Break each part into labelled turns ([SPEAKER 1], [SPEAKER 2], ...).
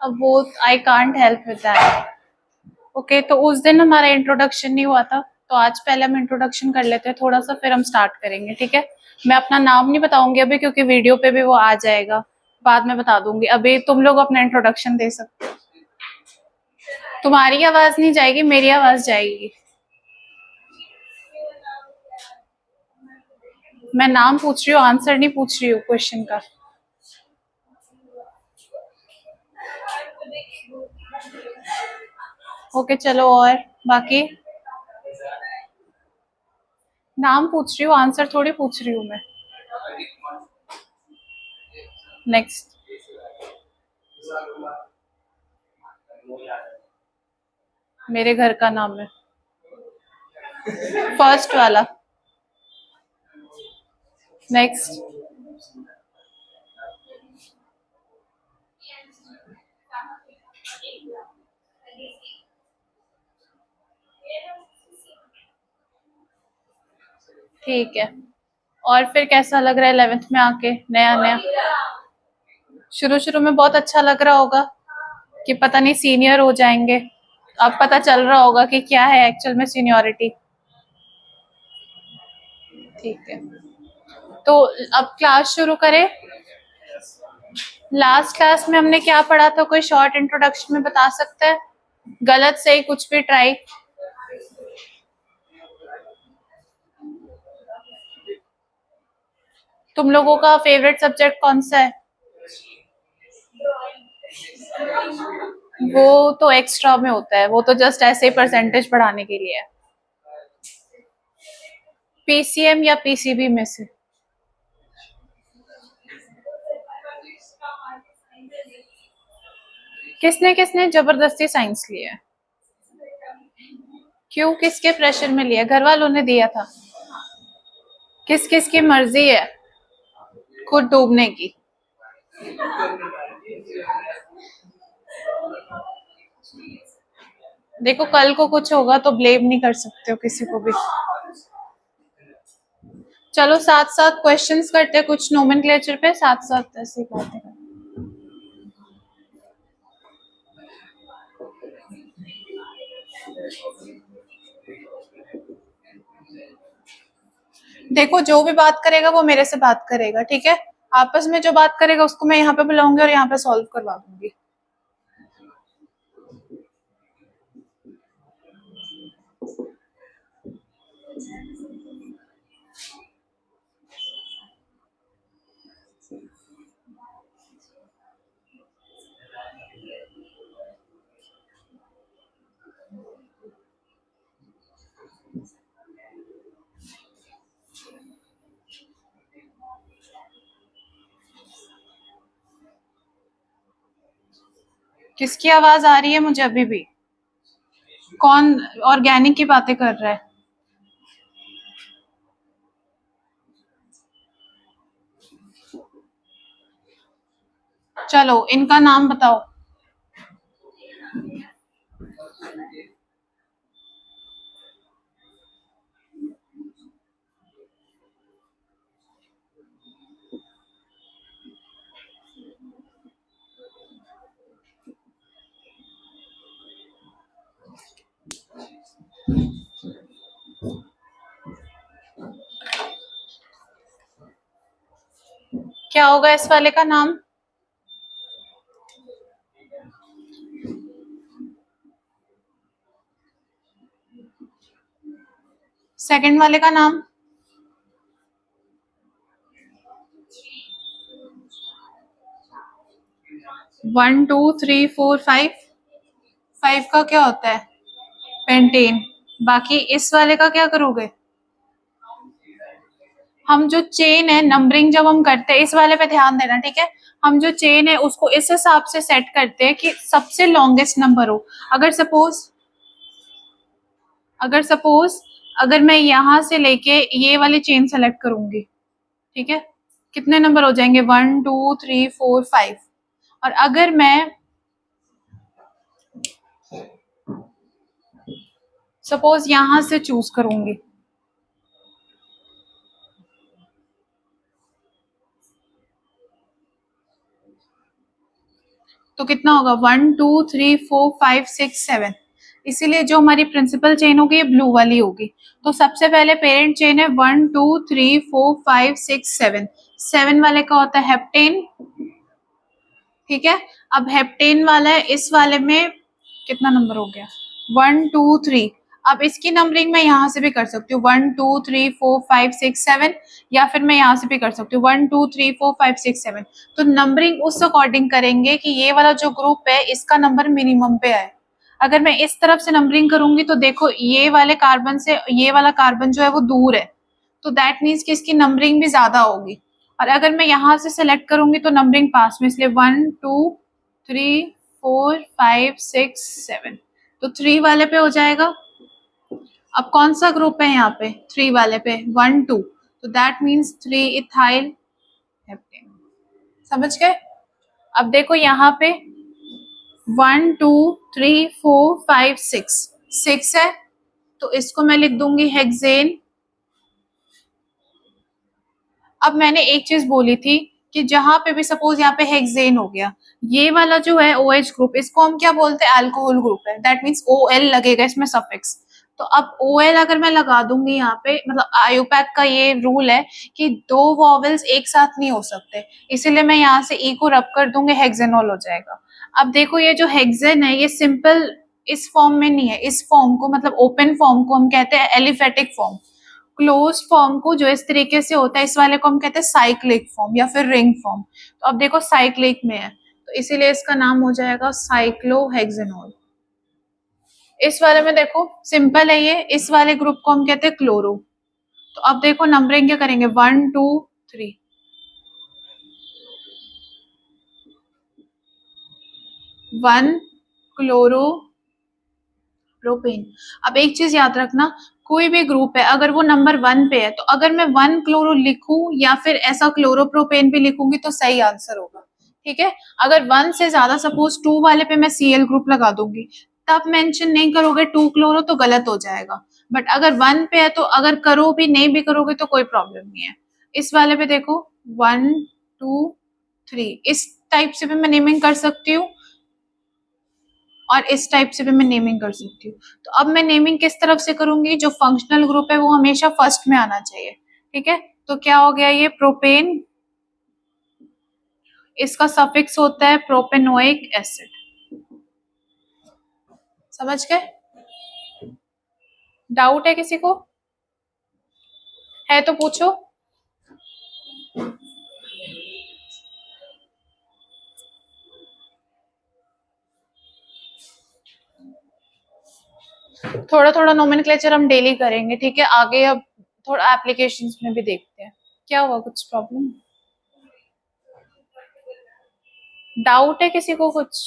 [SPEAKER 1] अब वो I can't help with that. Okay, तो उस दिन हमारा इंट्रोडक्शन नहीं हुआ था, तो आज पहले हम इंट्रोडक्शन कर लेते हैं थोड़ा सा, फिर हम स्टार्ट करेंगे, ठीक है। मैं अपना नाम नहीं बताऊंगी अभी, क्योंकि वीडियो पे भी वो आ जाएगा, बाद में बता दूंगी। अभी तुम लोग अपना इंट्रोडक्शन दे सकते हो। तुम्हारी आवाज नहीं जाएगी, मेरी आवाज जाएगी। मैं नाम पूछ रही हूँ, आंसर नहीं पूछ रही हूँ क्वेश्चन का। ओके चलो, और बाकी नाम पूछ रही हूँ, आंसर थोड़ी पूछ रही हूँ मैं। नेक्स्ट। मेरे घर का नाम है, फर्स्ट वाला। नेक्स्ट। ठीक है, और फिर कैसा लग रहा है 11th में आके नया नया? शुरू शुरू में बहुत अच्छा लग रहा होगा कि पता नहीं सीनियर हो जाएंगे, अब पता चल रहा होगा कि क्या है एक्चुअल में सीनियरिटी। ठीक है, तो अब क्लास शुरू करें। लास्ट क्लास में हमने क्या पढ़ा था, कोई शॉर्ट इंट्रोडक्शन में बता सकता है? गलत सही कुछ भी ट्राई। तुम लोगों का फेवरेट सब्जेक्ट कौन सा है? वो तो एक्स्ट्रा में होता है, वो तो जस्ट ऐसे ही परसेंटेज बढ़ाने के लिए है। पीसीएम या पीसीबी में से? किसने किसने जबरदस्ती साइंस लिया है? क्यों, किसके प्रेशर में लिया? घर वालों ने दिया था? किस किस की मर्जी है खुद डूबने की? देखो, कल को कुछ होगा तो ब्लेम नहीं कर सकते हो किसी को भी। चलो साथ साथ क्वेश्चंस करते हैं कुछ नोमेनक्लेचर पे, साथ साथ ऐसे ही बातें करते। देखो, जो भी बात करेगा वो मेरे से बात करेगा, ठीक है। आपस में जो बात करेगा उसको मैं यहाँ पे बुलाऊंगी और यहाँ पे सॉल्व करवा दूंगी। किसकी आवाज आ रही है मुझे अभी भी? कौन ऑर्गेनिक की बातें कर रहा है? चलो इनका नाम बताओ। क्या होगा इस वाले का नाम? सेकंड वाले का नाम? One two three four five. Five का क्या होता है? पेंटेन। बाकी इस वाले का क्या करोगे? हम जो चेन है, नंबरिंग जब हम करते हैं, इस वाले पे ध्यान देना, ठीक है। हम जो चेन है उसको इस हिसाब से सेट करते हैं कि सबसे लॉन्गेस्ट नंबर हो। अगर सपोज अगर मैं यहां से लेके ये वाली चेन सेलेक्ट करूंगी, ठीक है, कितने नंबर हो जाएंगे? 1 2 3 4 5। और अगर मैं सपोज यहां से चूज करूंगी, तो कितना होगा 1 2 3 4 5 6 7। इसीलिए जो हमारी प्रिंसिपल चेन होगी ये ब्लू वाली होगी। तो सबसे पहले पेरेंट चेन है 1 2 3 4 5 6 7। 7 वाले का होता है हेप्टेन, ठीक है। अब हेप्टेन वाला है, इस वाले में कितना नंबर हो गया 1 2 3। अब इसकी नंबरिंग मैं यहाँ से भी कर सकती हूँ 1 2 3 4 5 6 7, या फिर मैं यहाँ से भी कर सकती हूँ 1 2 3 4 5 6 7। तो नंबरिंग उस अकॉर्डिंग करेंगे कि ये वाला जो ग्रुप है इसका नंबर मिनिमम पे आए। अगर मैं इस तरफ से नंबरिंग करूंगी तो देखो ये वाले कार्बन से ये वाला कार्बन जो है वो दूर है, तो दैट मीन्स कि इसकी नंबरिंग भी ज्यादा होगी। और अगर मैं यहाँ से सेलेक्ट करूंगी तो नंबरिंग पास में, इसलिए 1 2 3 4 5 6 7। तो 3 वाले पे हो जाएगा। अब कौन सा ग्रुप है यहाँ पे 3 वाले पे 1 2, तो दैट मीन्स 3 इथाइल हेप्टेन। समझ गए। अब देखो यहाँ पे 1 2 3 4 5 6 6 है, तो इसको मैं लिख दूंगी हेक्सेन। अब मैंने एक चीज बोली थी कि जहां पे भी सपोज यहाँ पे हेक्सेन हो गया, ये वाला जो है OH ग्रुप, इसको हम क्या बोलते हैं अल्कोहल ग्रुप है, दैट मीन्स OL लगेगा इसमें सफिक्स। तो अब OL अगर मैं लगा दूंगी यहाँ पे, मतलब आयुपैक का ये रूल है कि दो वॉवेल्स एक साथ नहीं हो सकते, इसीलिए मैं यहाँ से ई को रब कर दूंगी, हेक्सेनॉल हो जाएगा। अब देखो ये जो हेक्सेन है ये सिंपल इस फॉर्म में नहीं है, इस फॉर्म को मतलब ओपन फॉर्म को हम कहते हैं एलिफेटिक फॉर्म। क्लोज फॉर्म को जो इस तरीके से होता है इस वाले को हम कहते हैं साइक्लिक फॉर्म या फिर रिंग फॉर्म। तो अब देखो साइक्लिक में है तो इसीलिए इसका नाम हो जाएगा साइक्लोहेक्सेनॉल। इस वाले में देखो सिंपल है ये, इस वाले ग्रुप को हम कहते हैं क्लोरो। तो अब देखो नंबरिंग क्या करेंगे 1 2 3 1 क्लोरो प्रोपेन। अब एक चीज याद रखना, कोई भी ग्रुप है अगर वो नंबर 1 पे है तो अगर मैं 1 क्लोरो लिखूं या फिर ऐसा क्लोरोप्रोपेन भी लिखूंगी तो सही आंसर होगा, ठीक है। अगर 1 से ज्यादा सपोज 2 वाले पे मैं Cl ग्रुप लगा दूंगी, तब मेंशन नहीं करोगे 2 क्लोरो तो गलत हो जाएगा। बट अगर 1 पे है तो अगर करो भी नहीं भी करोगे तो कोई प्रॉब्लम नहीं है। इस वाले पे देखो 1 2 3 इस टाइप से भी मैं नेमिंग कर सकती हूँ और इस टाइप से भी मैं नेमिंग कर सकती हूँ। तो अब मैं नेमिंग किस तरफ से करूंगी, जो फंक्शनल ग्रुप है वो हमेशा फर्स्ट में आना चाहिए, ठीक है। तो क्या हो गया ये प्रोपेन, इसका सफिक्स होता है प्रोपेनोइक एसिड। समझ गए। डाउट है किसी को, है तो पूछो। थोड़ा थोड़ा नोमेनक्लेचर हम डेली करेंगे, ठीक है। आगे अब थोड़ा एप्लीकेशंस में भी देखते हैं। क्या हुआ, कुछ प्रॉब्लम, डाउट है किसी को कुछ।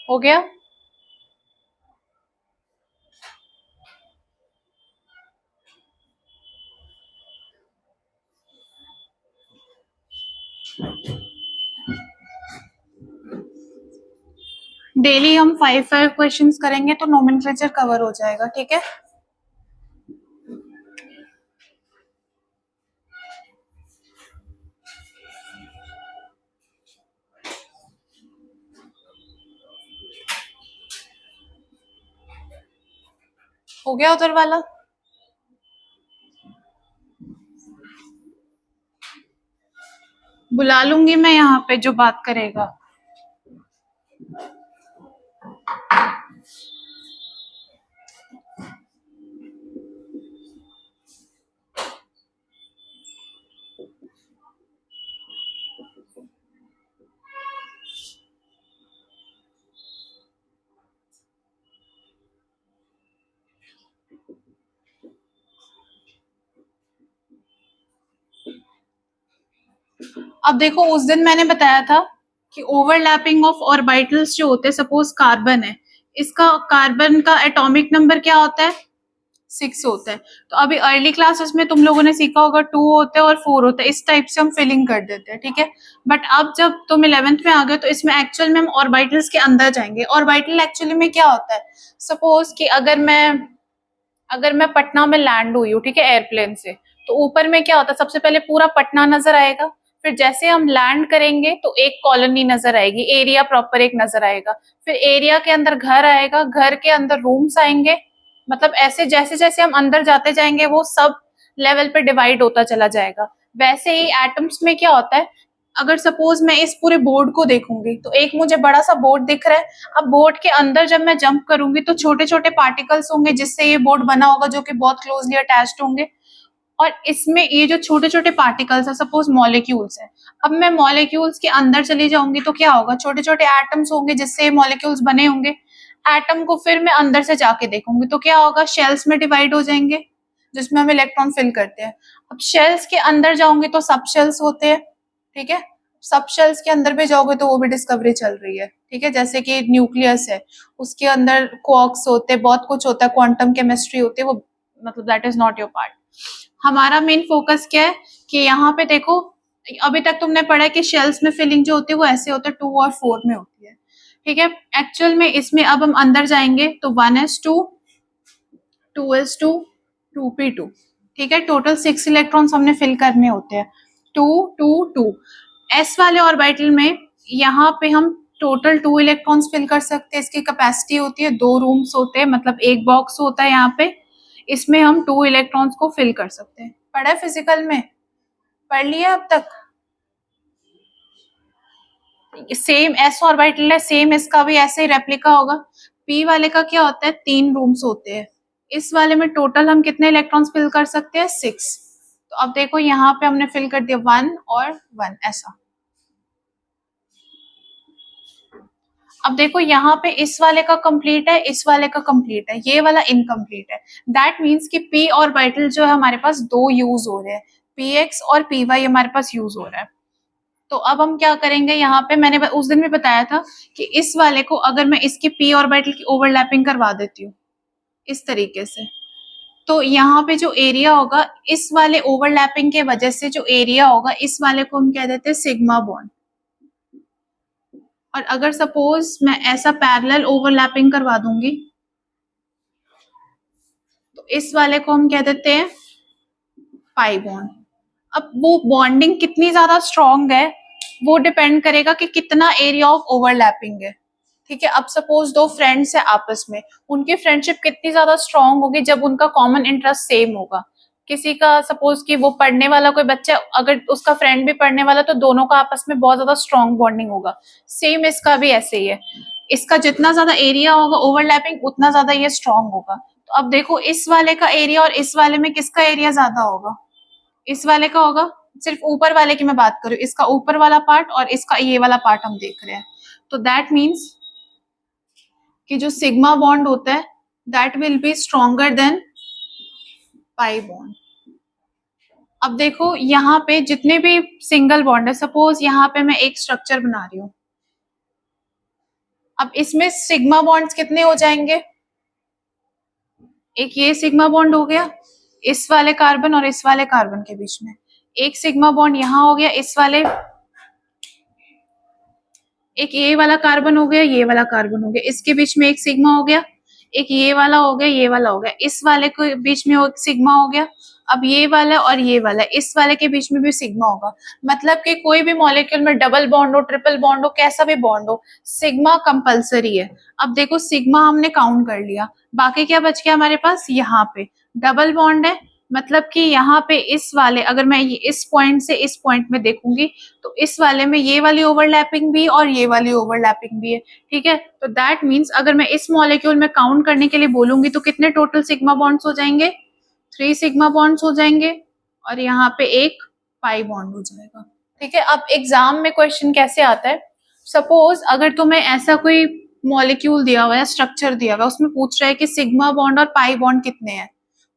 [SPEAKER 1] हो गया। डेली हम 5 क्वेश्चंस करेंगे तो नोमेनक्लेचर कवर हो जाएगा, ठीक है। हो गया उधर वाला। बुला लूंगी मैं यहाँ पे जो बात करेगा। अब देखो उस दिन मैंने बताया था कि ओवरलैपिंग ऑफ ऑर्बिटल्स जो होते हैं, सपोज कार्बन है, इसका कार्बन का एटॉमिक नंबर क्या होता है? 6 होता है। तो अभी अर्ली क्लासेस में तुम लोगों ने सीखा होगा 2 होते हैं और 4 होता है, इस टाइप से हम फिलिंग कर देते हैं, ठीक है। बट अब जब तुम 11th में आ गए तो इसमें एक्चुअल में हम ऑर्बिटल्स के अंदर जाएंगे। ऑर्बिटल एक्चुअली में क्या होता है? सपोज कि अगर मैं पटना में लैंड हुई हूँ, ठीक है, एयरप्लेन से, तो ऊपर में क्या होता है? सबसे पहले पूरा पटना नजर आएगा, फिर जैसे हम लैंड करेंगे तो एक कॉलोनी नजर आएगी, एरिया प्रॉपर एक नजर आएगा, फिर एरिया के अंदर घर आएगा, घर के अंदर रूम्स आएंगे, मतलब ऐसे जैसे जैसे हम अंदर जाते जाएंगे वो सब लेवल पे डिवाइड होता चला जाएगा। वैसे ही एटम्स में क्या होता है? अगर सपोज मैं इस पूरे बोर्ड को देखूंगी तो एक मुझे बड़ा सा बोर्ड दिख रहा है। अब बोर्ड के अंदर जब मैं जंप करूंगी तो छोटे छोटे पार्टिकल्स होंगे जिससे ये बोर्ड बना होगा, जो कि बहुत क्लोजली अटैच्ड होंगे। और इसमें ये जो छोटे छोटे पार्टिकल्स है, सपोज मॉलिक्यूल्स है, अब मैं मॉलिक्यूल्स के अंदर चली जाऊंगी तो क्या होगा? छोटे छोटे एटम्स होंगे जिससे ये मॉलिक्यूल्स बने होंगे। एटम को फिर मैं अंदर से जाके देखूंगी तो क्या होगा? शेल्स में डिवाइड हो जाएंगे जिसमें हम इलेक्ट्रॉन फिल करते हैं। अब शेल्स के अंदर जाऊंगी तो सब शेल्स होते हैं, ठीक है। सब शेल्स के अंदर भी जाओगे तो वो भी डिस्कवरी चल रही है, ठीक है। जैसे कि न्यूक्लियस है, उसके अंदर क्वार्क्स होते हैं, बहुत कुछ होता है, क्वांटम केमिस्ट्री होती है, वो मतलब that is not your part. हमारा मेन फोकस क्या है कि यहाँ पे देखो, अभी तक तुमने पढ़ा कि शेल्स में फिलिंग जो होती है वो ऐसे होता है, 2 और 4 में होती है, ठीक है। एक्चुअल में इसमें अब हम अंदर जाएंगे तो 1s2, 2s2, 2p2, ठीक है। टोटल 6 इलेक्ट्रॉन्स हमने फिल करने होते हैं, 2 2 2। एस वाले ऑर्बिटल में यहाँ पे हम टोटल 2 इलेक्ट्रॉन्स फिल कर सकते हैं। इसकी कैपेसिटी होती है, 2 रूम्स होते हैं, मतलब एक बॉक्स होता है यहाँ पे, इसमें हम 2 इलेक्ट्रॉन्स को फिल कर सकते हैं। पढ़ा है फिजिकल में? पढ़ लिया अब तक? सेम एस ऑर्बिटल है, सेम इसका भी ऐसे ही रेप्लिका होगा। पी वाले का क्या होता है? 3 रूम्स होते हैं। इस वाले में टोटल हम कितने इलेक्ट्रॉन्स फिल कर सकते हैं? 6। तो अब देखो यहाँ पे हमने फिल कर दिया 1 और 1 ऐसा। अब देखो यहाँ पे इस वाले का कंप्लीट है, इस वाले का कंप्लीट है, ये वाला इनकम्प्लीट है। दैट मीन्स कि पी ऑर्बिटल जो है हमारे पास 2 यूज हो रहे हैं, पी एक्स और पी वाई हमारे पास यूज हो रहा है। तो अब हम क्या करेंगे? यहाँ पे मैंने उस दिन भी बताया था कि इस वाले को अगर मैं इसकी पी ऑर्बिटल की ओवरलैपिंग करवा देती हूँ इस तरीके से, तो यहाँ पे जो एरिया होगा इस वाले ओवरलैपिंग के वजह से जो एरिया होगा, इस वाले को हम कह देते हैं सिग्मा बॉन्ड। और अगर सपोज मैं ऐसा पैरेलल ओवरलैपिंग करवा दूंगी तो इस वाले को हम कह देते हैं पाई बॉन्ड। अब वो बॉन्डिंग कितनी ज्यादा स्ट्रॉन्ग है वो डिपेंड करेगा कि कितना एरिया ऑफ ओवरलैपिंग है, ठीक है। अब सपोज 2 फ्रेंड्स है आपस में, उनकी फ्रेंडशिप कितनी ज्यादा स्ट्रॉन्ग होगी जब उनका कॉमन इंटरेस्ट सेम होगा। किसी का सपोज कि वो पढ़ने वाला कोई बच्चा, अगर उसका फ्रेंड भी पढ़ने वाला, तो दोनों का आपस में बहुत ज्यादा स्ट्रॉन्ग बॉन्डिंग होगा। सेम इसका भी ऐसे ही है, इसका जितना ज्यादा एरिया होगा ओवरलैपिंग उतना ज्यादा ये स्ट्रॉन्ग होगा। तो अब देखो इस वाले का एरिया और इस वाले में किसका एरिया ज्यादा होगा? इस वाले का होगा। सिर्फ ऊपर वाले की मैं बात करूं, इसका ऊपर वाला पार्ट और इसका ये वाला पार्ट हम देख रहे हैं। तो दैट मीन्स कि जो सिग्मा बॉन्ड होता है that will be stronger than pi bond. अब देखो यहाँ पे जितने भी सिंगल बॉन्ड है, सपोज यहाँ पे मैं एक स्ट्रक्चर बना रही हूँ, अब इसमें सिग्मा बॉन्ड्स कितने हो जाएंगे? एक ये सिग्मा बॉन्ड हो गया इस वाले कार्बन और इस वाले कार्बन के बीच में, एक सिग्मा बॉन्ड यहाँ हो गया इस वाले, एक ये वाला कार्बन हो गया, ये वाला कार्बन हो गया, इसके बीच में एक सिग्मा हो गया, एक ये वाला हो गया, ये वाला हो गया, इस वाले के बीच में एक सिग्मा हो गया। अब ये वाला और ये वाला, इस वाले के बीच में भी सिग्मा होगा। मतलब कि कोई भी मॉलिक्यूल में डबल बॉन्ड हो, ट्रिपल बॉन्ड हो, कैसा भी बॉन्ड हो, सिग्मा कंपलसरी है। अब देखो सिग्मा हमने काउंट कर लिया, बाकी क्या बच गया हमारे पास? यहाँ पे डबल बॉन्ड है, मतलब कि यहाँ पे इस वाले, अगर मैं इस पॉइंट से इस पॉइंट में देखूंगी तो इस वाले में ये वाली ओवरलैपिंग भी और ये वाली ओवरलैपिंग भी है, ठीक है। तो दैट मीन्स अगर मैं इस मॉलिक्यूल में काउंट करने के लिए बोलूंगी तो कितने टोटल सिग्मा बॉन्ड्स हो जाएंगे, 3 सिग्मा बॉन्ड्स हो जाएंगे, और यहाँ पे एक पाई बॉन्ड हो जाएगा, ठीक है। अब एग्जाम में क्वेश्चन कैसे आता है, सपोज अगर तुम्हें ऐसा कोई मॉलिक्यूल दिया हुआ है, स्ट्रक्चर दिया हुआ है, उसमें पूछ रहा है कि सिग्मा बॉन्ड और पाई बॉन्ड कितने हैं,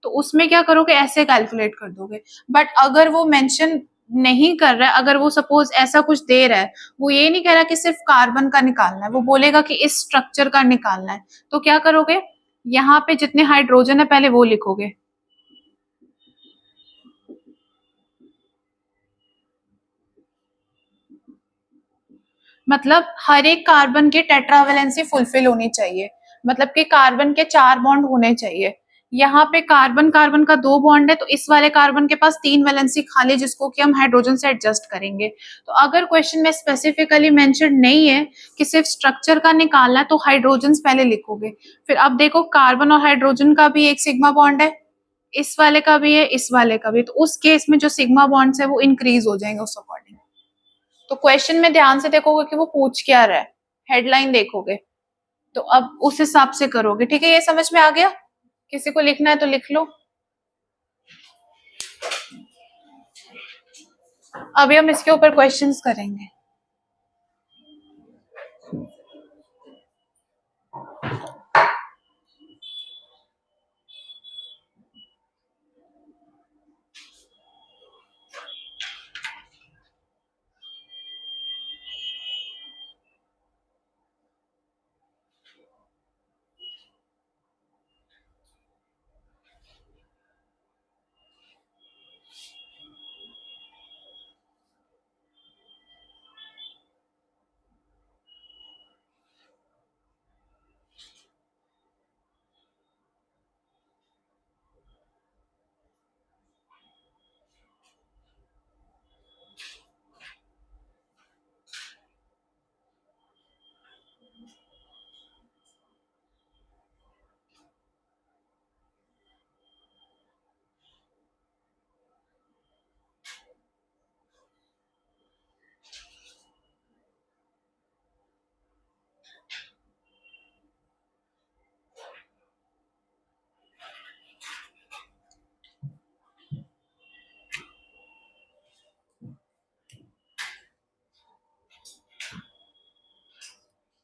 [SPEAKER 1] तो उसमें क्या करोगे, ऐसे कैलकुलेट कर दोगे। बट अगर वो मेंशन नहीं कर रहा है, अगर वो सपोज ऐसा कुछ दे रहा है, वो ये नहीं कह रहा कि सिर्फ कार्बन का निकालना है, वो बोलेगा कि इस स्ट्रक्चर का निकालना है, तो क्या करोगे, यहाँ पे जितने हाइड्रोजन है पहले वो लिखोगे। मतलब हर एक कार्बन की टेट्रावेलेंसी फुलफिल होनी चाहिए, मतलब कि कार्बन के 4 बॉन्ड होने चाहिए। यहाँ पे कार्बन कार्बन का 2 बॉन्ड है, तो इस वाले कार्बन के पास 3 वैलेंसी खाली, जिसको कि हम हाइड्रोजन से एडजस्ट करेंगे। तो अगर क्वेश्चन में स्पेसिफिकली मेंशन नहीं है कि सिर्फ स्ट्रक्चर का निकालना है, तो हाइड्रोजन पहले लिखोगे। फिर अब देखो, कार्बन और हाइड्रोजन का भी एक सिग्मा बॉन्ड है, इस वाले का भी है, इस वाले का भी, तो उस केस में जो सिग्मा बॉन्ड्स है वो इंक्रीज हो जाएंगे उस अकॉर्डिंग। तो क्वेश्चन में ध्यान से देखोगे कि वो पूछ क्या रहा है, हेडलाइन देखोगे, तो अब उस हिसाब से करोगे, ठीक है। ये समझ में आ गया, किसी को लिखना है तो लिख लो। अभी हम इसके ऊपर क्वेश्चंस करेंगे।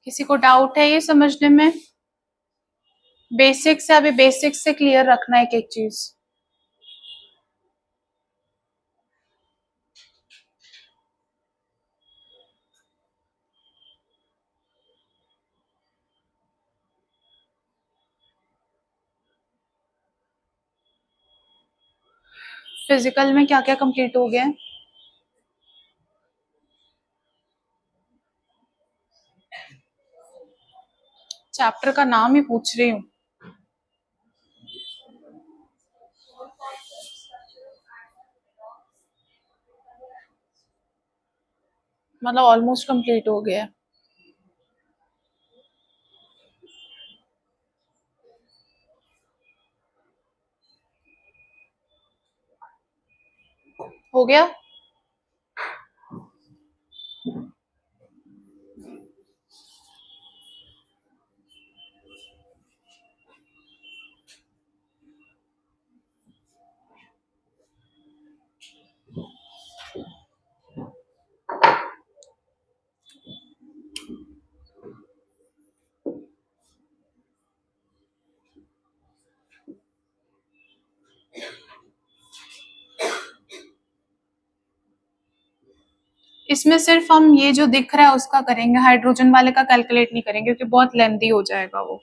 [SPEAKER 1] किसी को डाउट है ये समझने में? बेसिक से, अभी बेसिक से क्लियर रखना है एक एक चीज। फिजिकल में क्या क्या कंप्लीट हो गया है? चैप्टर का नाम ही पूछ रही हूँ। मतलब ऑलमोस्ट कंप्लीट हो गया है। हो गया। इसमें सिर्फ हम ये जो दिख रहा है उसका करेंगे, हाइड्रोजन वाले का कैलकुलेट नहीं करेंगे क्योंकि बहुत लेंथी हो जाएगा वो।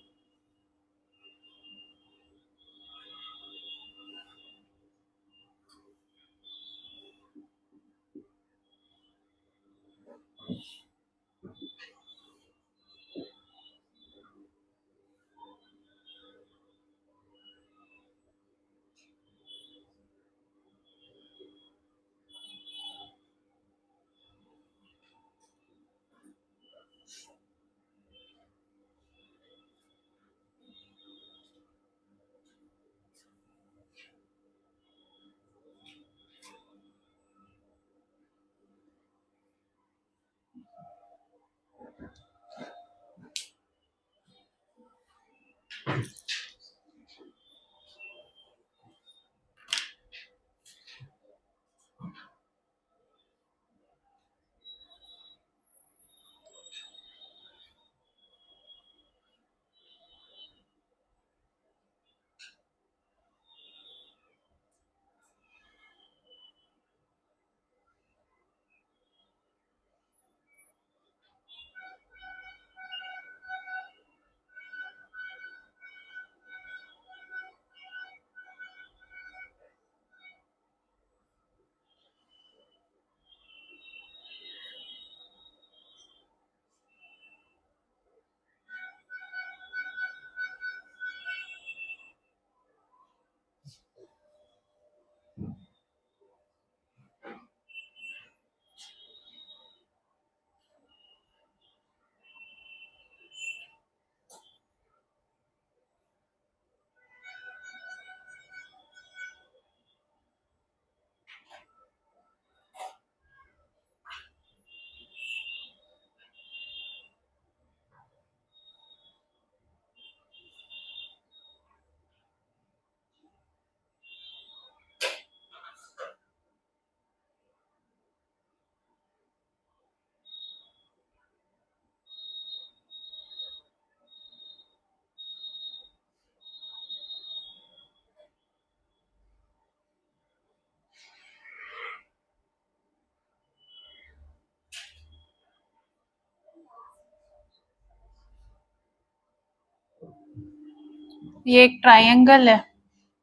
[SPEAKER 1] ये एक ट्रायंगल है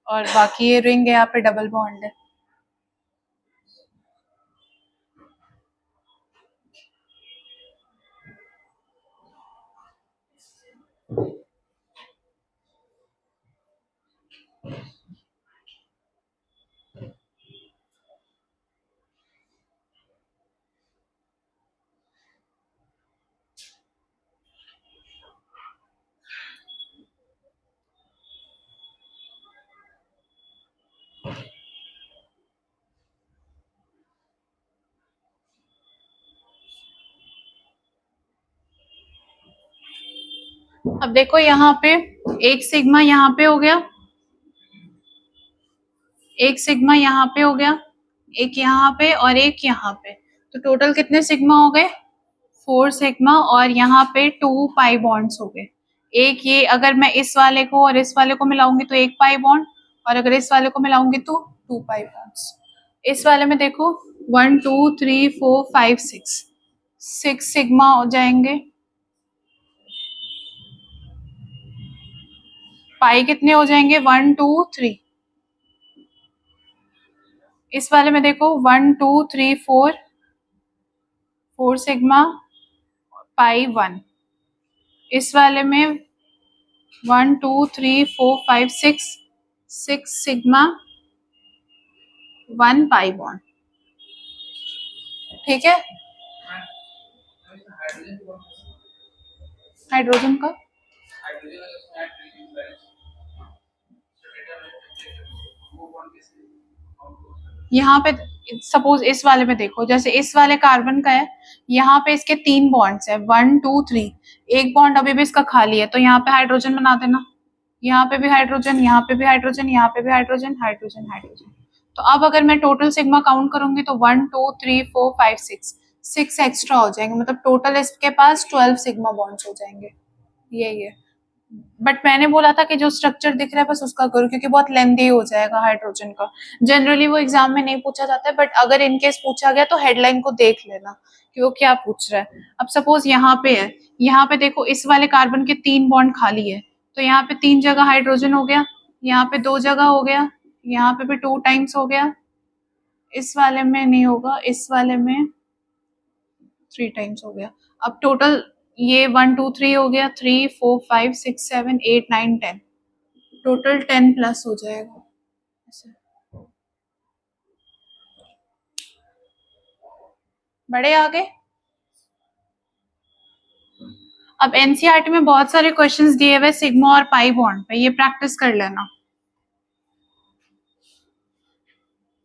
[SPEAKER 1] और बाकी ये रिंग है, यहाँ पे डबल बॉन्ड है। अब देखो यहाँ पे एक सिग्मा यहाँ पे हो गया, एक सिग्मा यहाँ पे हो गया, एक यहाँ पे और एक यहाँ पे, तो टोटल कितने सिग्मा हो गए? 4 सिग्मा, और यहाँ पे 2 पाई बॉन्ड्स हो गए। एक ये अगर मैं इस वाले को और इस वाले को मिलाऊंगी तो 1 पाई बॉन्ड, और अगर इस वाले को मिलाऊंगी तो 2 पाई बॉन्ड्स। इस वाले में देखो 1 2 3 4 5 6 सिग्मा हो जाएंगे। पाई कितने हो जाएंगे? 1 2 3। इस वाले में देखो 1 2 3 4 सिग्मा पाई 1। इस वाले में 1 2 3 4 5 6 सिग्मा 1 पाई बॉन्ड। ठीक है, हाइड्रोजन का यहाँ पे सपोज इस वाले में देखो, जैसे इस वाले कार्बन का है, यहाँ पे इसके 3 बॉन्ड्स है 1 2 3, एक बॉन्ड अभी भी इसका खाली है, तो यहाँ पे हाइड्रोजन बना देना, यहाँ पे भी हाइड्रोजन, यहाँ पे भी हाइड्रोजन, यहाँ पे भी हाइड्रोजन, हाइड्रोजन हाइड्रोजन। तो अब अगर मैं टोटल सिग्मा काउंट करूंगी तो 1 2 3 4 5 6 एक्स्ट्रा हो जाएंगे, मतलब टोटल इसके पास 12 सिग्मा बॉन्ड्स हो जाएंगे। यही है, बट मैंने बोला था कि जो स्ट्रक्चर दिख रहा है बस उसका करो, क्योंकि बहुत लेंथी हो जाएगा हाइड्रोजन का। जनरली वो एग्जाम में नहीं पूछा जाता है, बट अगर इनकेस पूछा गया तो हेडलाइन को देख लेना कि वो क्या पूछ रहा है। अब सपोज यहाँ पे है, यहाँ पे देखो इस वाले कार्बन के 3 बॉन्ड खाली है, तो यहाँ पे 3 जगह हाइड्रोजन हो गया, यहाँ पे 2 जगह हो गया, यहाँ पे भी 2 टाइम्स हो गया, इस वाले में नहीं होगा, इस वाले में 3 टाइम्स हो गया। अब टोटल ये 1 2 3 हो गया, 3 4 5 6 7 8 9 10, टोटल 10 प्लस हो जाएगा ऐसे। बड़े आगे। अब एनसीईआरटी में बहुत सारे क्वेश्चंस दिए हुए सिग्मा और पाई बॉन्ड पे, ये प्रैक्टिस कर लेना।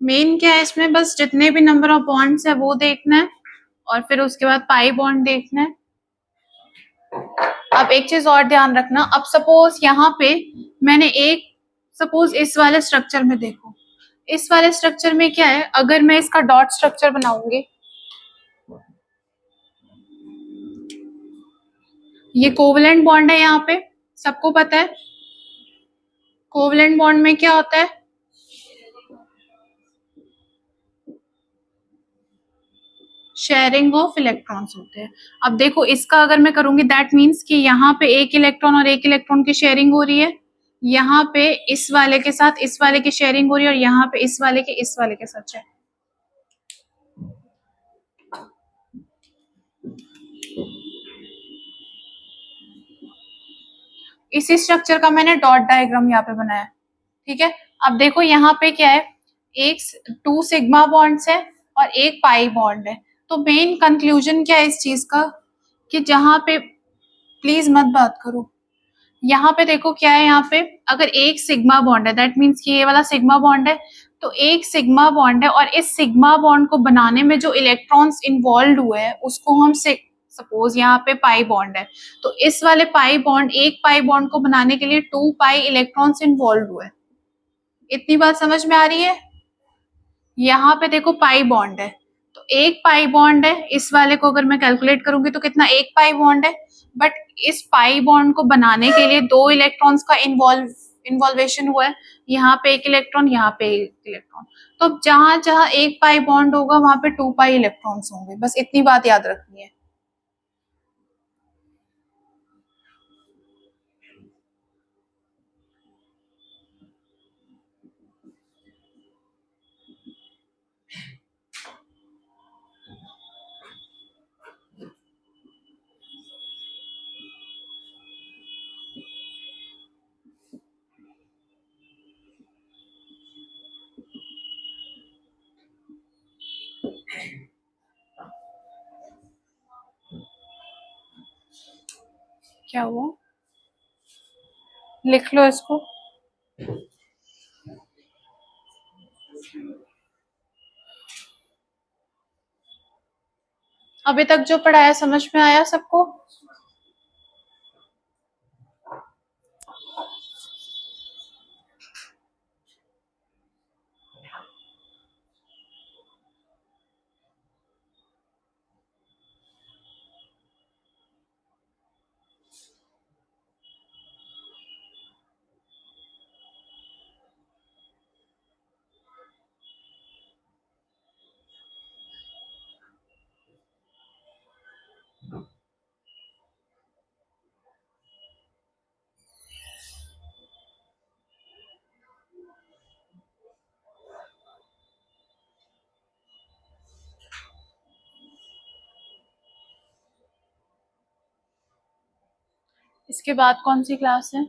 [SPEAKER 1] मेन क्या है इसमें, बस जितने भी नंबर ऑफ बॉन्ड्स है वो देखना है, और फिर उसके बाद पाई बॉन्ड देखना है। अब एक चीज और ध्यान रखना, अब सपोज यहाँ पे मैंने एक, सपोज इस वाले स्ट्रक्चर में देखो, इस वाले स्ट्रक्चर में क्या है, अगर मैं इसका डॉट स्ट्रक्चर बनाऊंगी, ये कोवलेंट बॉन्ड है, यहाँ पे सबको पता है कोवलेंट बॉन्ड में क्या होता है, शेयरिंग ऑफ इलेक्ट्रॉन्स होते हैं। अब देखो इसका अगर मैं करूंगी, दैट मीन्स कि यहाँ पे एक इलेक्ट्रॉन और एक इलेक्ट्रॉन की शेयरिंग हो रही है, यहाँ पे इस वाले के साथ इस वाले की शेयरिंग हो रही है, और यहाँ पे इस वाले के इस वाले के साथ है। इसी स्ट्रक्चर का मैंने डॉट डायग्राम यहाँ पे बनाया। ठीक है, अब देखो यहाँ पे क्या है, एक 2 सिग्मा बॉन्ड्स है और एक पाई बॉन्ड है। तो मेन कंक्लूजन क्या है इस चीज का, कि जहां पे, प्लीज मत बात करो, यहाँ पे देखो क्या है, यहाँ पे अगर एक सिग्मा बॉन्ड है, दैट मीन्स कि ये वाला सिग्मा बॉन्ड है, तो एक सिग्मा बॉन्ड है, और इस सिग्मा बॉन्ड को बनाने में जो इलेक्ट्रॉन्स इन्वॉल्व हुए हैं उसको हम सपोज यहाँ पे पाई बॉन्ड है, तो इस वाले पाई बॉन्ड, एक पाई बॉन्ड को बनाने के लिए 2 पाई इलेक्ट्रॉन्स इन्वॉल्व हुए। इतनी बात समझ में आ रही है? यहाँ पे देखो पाई बॉन्ड है, तो एक पाई बॉन्ड है, इस वाले को अगर मैं कैलकुलेट करूंगी तो कितना, एक पाई बॉन्ड है, बट इस पाई बॉन्ड को बनाने के लिए 2 इलेक्ट्रॉन्स का इन्वॉल्वेशन हुआ है, यहाँ पे एक इलेक्ट्रॉन, यहाँ पे एक इलेक्ट्रॉन, तो जहां जहां एक पाई बॉन्ड होगा वहां पे 2 पाई इलेक्ट्रॉन्स होंगे, बस इतनी बात याद रखनी है। क्या हुआ? लिख लो इसको। अभी तक जो पढ़ाया समझ में आया सबको? इसके बाद कौन सी क्लास है?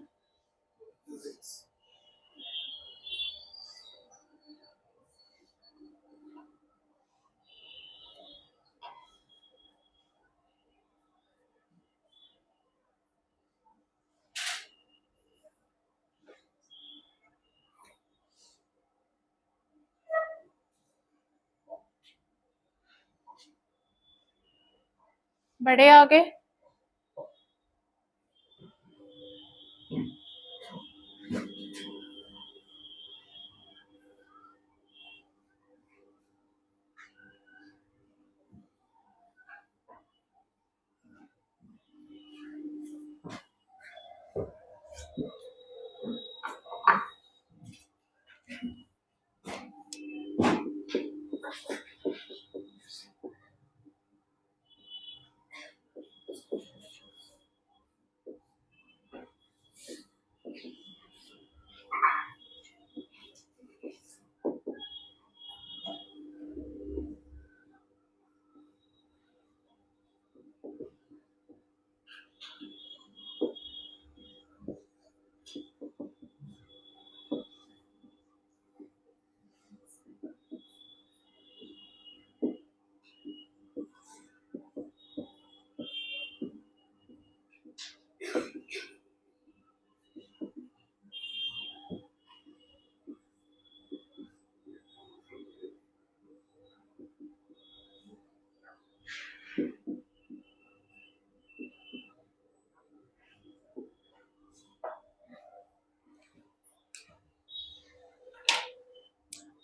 [SPEAKER 1] बड़े आगे।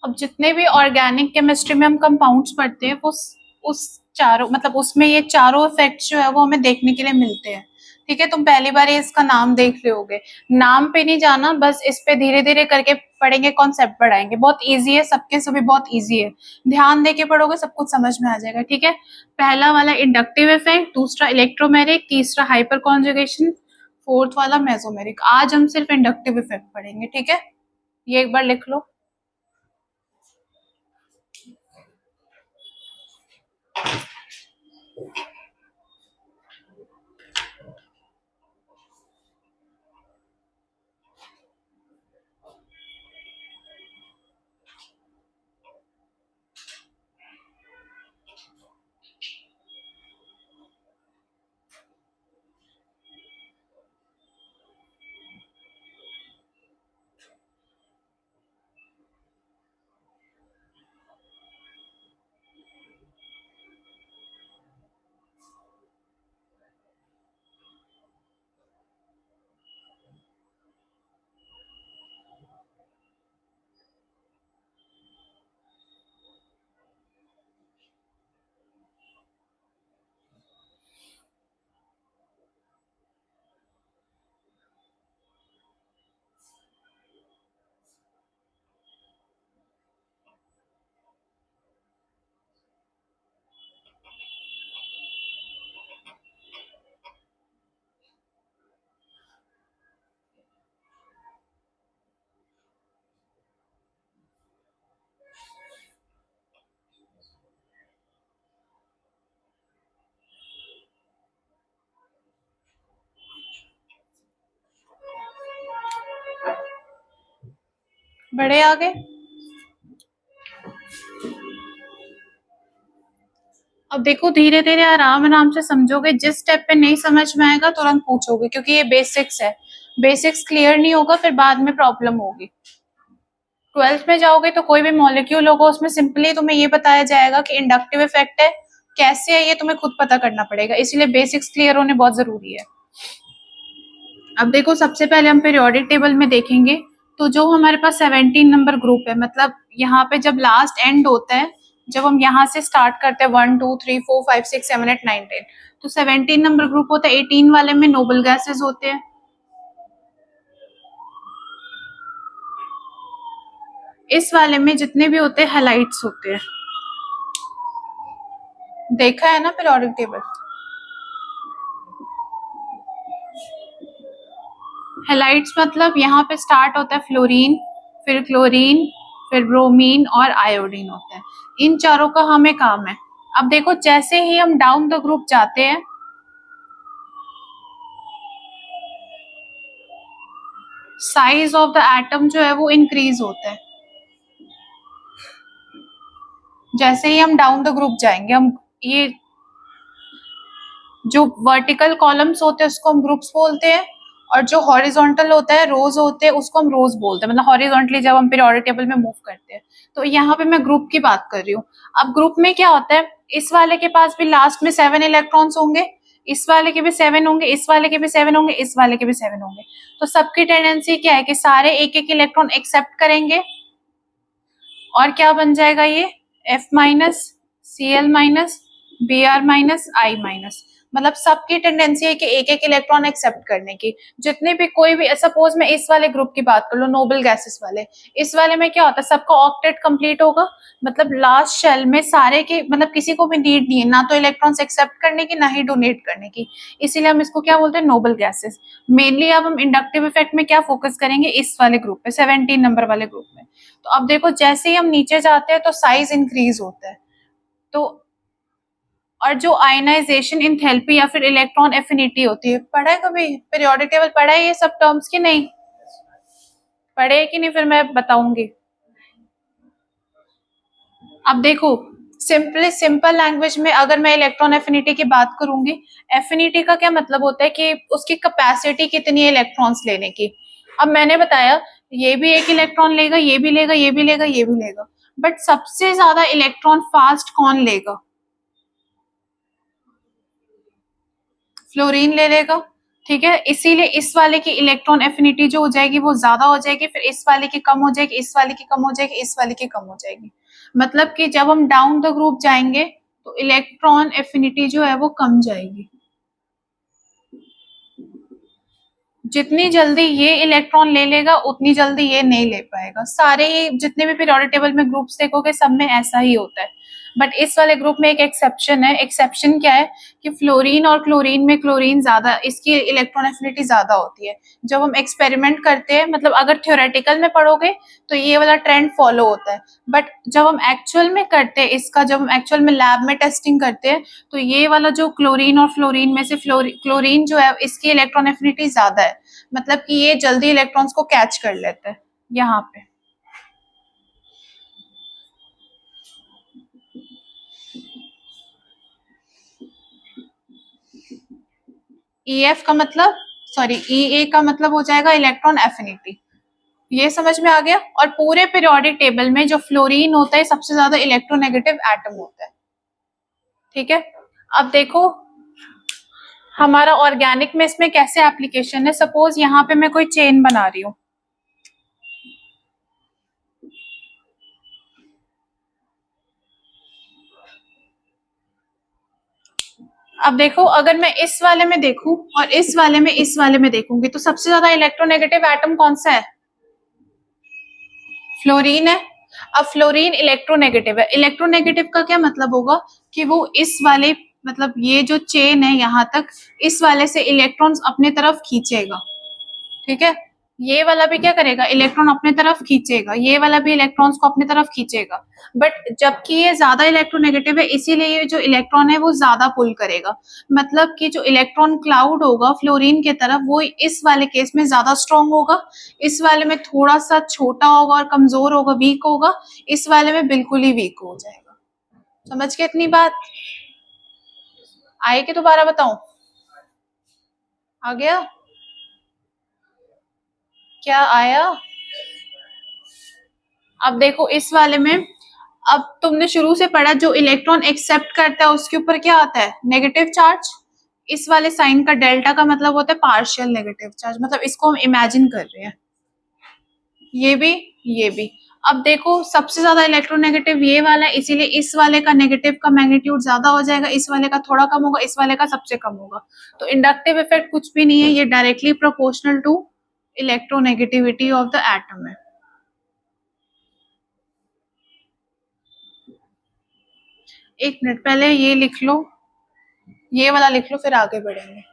[SPEAKER 1] अब जितने भी ऑर्गेनिक केमिस्ट्री में हम कंपाउंड्स पढ़ते हैं वो उस चारों मतलब उसमें ये चारों इफेक्ट्स जो है वो हमें देखने के लिए मिलते हैं। ठीक है, तुम पहली बार इसका नाम देख लोगे, नाम पे नहीं जाना, बस इस पे धीरे धीरे करके पढ़ेंगे, कॉन्सेप्ट पढ़ाएंगे। बहुत इजी है, सबके सभी बहुत इजी है, ध्यान दे के पढ़ोगे सब कुछ समझ में आ जाएगा। ठीक है, पहला वाला इंडक्टिव इफेक्ट, दूसरा इलेक्ट्रोमेरिक, तीसरा हाइपर कॉन्जुगेशन, फोर्थ वाला मेसोमेरिक। आज हम सिर्फ इंडक्टिव इफेक्ट पढ़ेंगे। ठीक है, ये एक बार लिख लो। बड़े आगे। अब देखो धीरे धीरे आराम आराम से समझोगे, जिस स्टेप पे नहीं समझ में आएगा तुरंत पूछोगे, क्योंकि ये बेसिक्स है। बेसिक्स क्लियर नहीं होगा फिर बाद में प्रॉब्लम होगी। 12th में जाओगे तो कोई भी मॉलिक्यूल होगा उसमें सिंपली तुम्हें ये बताया जाएगा कि इंडक्टिव इफेक्ट है, कैसे है ये तुम्हें खुद पता करना पड़ेगा, इसीलिए बेसिक्स क्लियर होने बहुत जरूरी है। अब देखो सबसे पहले हम पीरियोडिक टेबल में देखेंगे, तो जो हमारे पास 17 नंबर ग्रुप है, मतलब यहाँ पे जब लास्ट एंड होता है, जब हम यहाँ से स्टार्ट करते हैं 1 2 3 4 5 6 7 8 9 10, तो 17 नंबर ग्रुप होता है। 18 वाले में नोबल गैसेस होते हैं, इस वाले में जितने भी होते हैं हैलाइड्स होते हैं। देखा है ना पीरियोडिक टेबल। हैलाइड्स मतलब यहाँ पे स्टार्ट होता है फ्लोरीन, फिर क्लोरीन, फिर ब्रोमीन और आयोडीन होता है। इन चारों का हमें काम है। अब देखो जैसे ही हम डाउन द ग्रुप जाते हैं, साइज ऑफ द एटम जो है वो इंक्रीज होता है। जैसे ही हम डाउन द ग्रुप जाएंगे, हम ये जो वर्टिकल कॉलम्स होते हैं उसको हम ग्रुप्स बोलते हैं, और जो हॉरिजॉन्टल होता है रोज होते हैं उसको हम रोज बोलते हैं, मतलब हॉरिजॉन्टली जब हम पीरियोडिक टेबल में मूव करते हैं। तो यहाँ पे मैं ग्रुप की बात कर रही हूँ। अब ग्रुप में क्या होता है, इस वाले के पास भी लास्ट में 7 इलेक्ट्रॉन्स होंगे, इस वाले के भी 7 होंगे, इस वाले के भी 7 होंगे, इस वाले के भी 7 होंगे। तो सबकी टेंडेंसी क्या है कि सारे एक एक इलेक्ट्रॉन एक्सेप्ट करेंगे, और क्या बन जाएगा ये F minus, Cl minus, Br minus, I minus. मतलब सबकी टेंडेंसी है कि एक एक इलेक्ट्रॉन एक्सेप्ट करने की। जितने भी कोई भी, सपोज मैं इस वाले ग्रुप की बात कर लो, नोबल गैसेस वाले, इस वाले में क्या होता है, सबका ऑक्टेट कंप्लीट होगा, मतलब लास्ट शेल में सारे के, मतलब किसी को भी नीड नहीं है ना तो इलेक्ट्रॉन्स एक्सेप्ट करने की ना ही डोनेट करने की, इसीलिए हम इसको क्या बोलते हैं, नोबल गैसेस। मेनली अब हम इंडक्टिव इफेक्ट में क्या फोकस करेंगे, इस वाले ग्रुप में, 17 नंबर वाले ग्रुप में। तो अब देखो जैसे ही हम नीचे जाते हैं तो साइज इंक्रीज होता है। तो और जो आयनाइजेशन इंथैल्पी या फिर इलेक्ट्रॉन एफिनिटी होती है, पढ़ा है कभी पीरियोडिक टेबल, पढ़ा है ये सब टर्म्स की नहीं पढ़े कि नहीं, फिर मैं बताऊंगी। अब देखो सिंपल लैंग्वेज में अगर मैं इलेक्ट्रॉन एफिनिटी की बात करूंगी, एफिनिटी का क्या मतलब होता है कि उसकी कैपेसिटी कितनी है इलेक्ट्रॉन्स लेने की। अब मैंने बताया ये भी एक इलेक्ट्रॉन लेगा, ये भी लेगा, ये भी लेगा, ये भी लेगा, बट सबसे ज्यादा इलेक्ट्रॉन फास्ट कौन लेगा, फ्लोरीन ले लेगा। ठीक है, इसीलिए इस वाले की इलेक्ट्रॉन एफिनिटी जो हो जाएगी वो ज्यादा हो जाएगी, फिर इस वाले की कम हो जाएगी, इस वाले की कम हो जाएगी, इस वाले की कम हो जाएगी। मतलब कि जब हम डाउन द ग्रुप जाएंगे तो इलेक्ट्रॉन एफिनिटी जो है वो कम जाएगी। जितनी जल्दी ये इलेक्ट्रॉन ले लेगा उतनी जल्दी ये नहीं ले पाएगा। सारे जितने भी पीरियोडिक टेबल में ग्रुप्स देखोगे सब में ऐसा ही होता है, बट इस वाले ग्रुप में एक एक्सेप्शन है। एक्सेप्शन क्या है कि फ्लोरीन और क्लोरीन में क्लोरीन ज्यादा, इसकी इलेक्ट्रॉन एफिनिटी ज्यादा होती है। जब हम एक्सपेरिमेंट करते हैं, मतलब अगर थ्योरेटिकल में पढ़ोगे तो ये वाला ट्रेंड फॉलो होता है, बट जब हम एक्चुअल में करते हैं इसका, जब हम एक्चुअल में लैब में टेस्टिंग करते हैं, तो ये वाला जो क्लोरीन और फ्लोरीन में से क्लोरीन जो है इसकी इलेक्ट्रॉन एफिनिटी ज्यादा है, मतलब कि ये जल्दी इलेक्ट्रॉन्स को कैच कर लेता है। यहाँ पे EF का मतलब, सॉरी EA का मतलब हो जाएगा इलेक्ट्रॉन एफिनिटी। ये समझ में आ गया। और पूरे पीरियोडिक टेबल में जो फ्लोरीन होता है सबसे ज्यादा इलेक्ट्रोनेगेटिव एटम होता है। ठीक है, अब देखो हमारा ऑर्गेनिक में इसमें कैसे एप्लीकेशन है। सपोज यहाँ पे मैं कोई चेन बना रही हूँ, अब देखो अगर मैं इस वाले में देखूं और इस वाले में, इस वाले में देखूंगी, तो सबसे ज्यादा इलेक्ट्रोनेगेटिव एटम कौन सा है, फ्लोरीन है। अब फ्लोरीन इलेक्ट्रोनेगेटिव है। इलेक्ट्रोनेगेटिव का क्या मतलब होगा कि वो इस वाले, मतलब ये जो चेन है यहाँ तक, इस वाले से इलेक्ट्रॉन्स अपने तरफ खींचेगा। ठीक है, ये वाला भी क्या करेगा, इलेक्ट्रॉन अपने तरफ खींचेगा, ये वाला भी इलेक्ट्रॉन्स को अपने तरफ खींचेगा। बट जबकि ये ज्यादा इलेक्ट्रोनेगेटिव है, इसीलिए ये जो इलेक्ट्रॉन है वो ज्यादा पुल करेगा। मतलब कि जो इलेक्ट्रॉन क्लाउड होगा फ्लोरीन के तरफ, वो इस वाले केस में ज्यादा स्ट्रॉन्ग होगा, इस वाले में थोड़ा सा छोटा होगा और कमजोर होगा, वीक होगा, इस वाले में बिल्कुल ही वीक हो जाएगा। समझ के इतनी बात। आए कि दोबारा बताऊं? आ गया? क्या आया? अब देखो इस वाले में, अब तुमने शुरू से पढ़ा, जो इलेक्ट्रॉन एक्सेप्ट करता है उसके ऊपर क्या आता है? Negative charge. इस वाले साइन का डेल्टा का मतलब होता है पार्शियल नेगेटिव चार्ज, मतलब इसको हम इमेजिन कर रहे हैं। ये भी, ये भी। अब देखो सबसे ज्यादा इलेक्ट्रोनेगेटिव ये वाला है, इसीलिए इस वाले का नेगेटिव का मैग्नीट्यूड ज्यादा हो जाएगा, इस वाले का थोड़ा कम होगा, इस वाले का सबसे कम होगा। तो इंडक्टिव इफेक्ट कुछ भी नहीं है, ये directly proportional to electronegativity of the atom है। एक मिनट, पहले ये लिख लो, ये वाला लिख लो, फिर आगे बढ़ेंगे।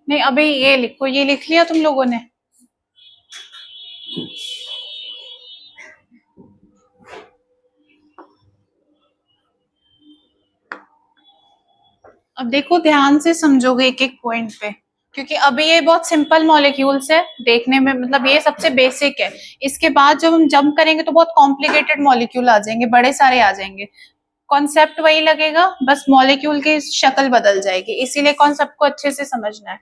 [SPEAKER 1] नहीं, अभी ये लिखो, ये लिख लिया तुम लोगों ने? अब देखो ध्यान से समझोगे एक एक पॉइंट पे, क्योंकि अभी ये बहुत सिंपल मॉलिक्यूल्स है देखने में, मतलब ये सबसे बेसिक है। इसके बाद जब हम जंप करेंगे तो बहुत कॉम्प्लिकेटेड मॉलिक्यूल आ जाएंगे, बड़े सारे आ जाएंगे। कॉन्सेप्ट वही लगेगा, बस मॉलिक्यूल की शक्ल बदल जाएगी, इसीलिए कॉन्सेप्ट को अच्छे से समझना है।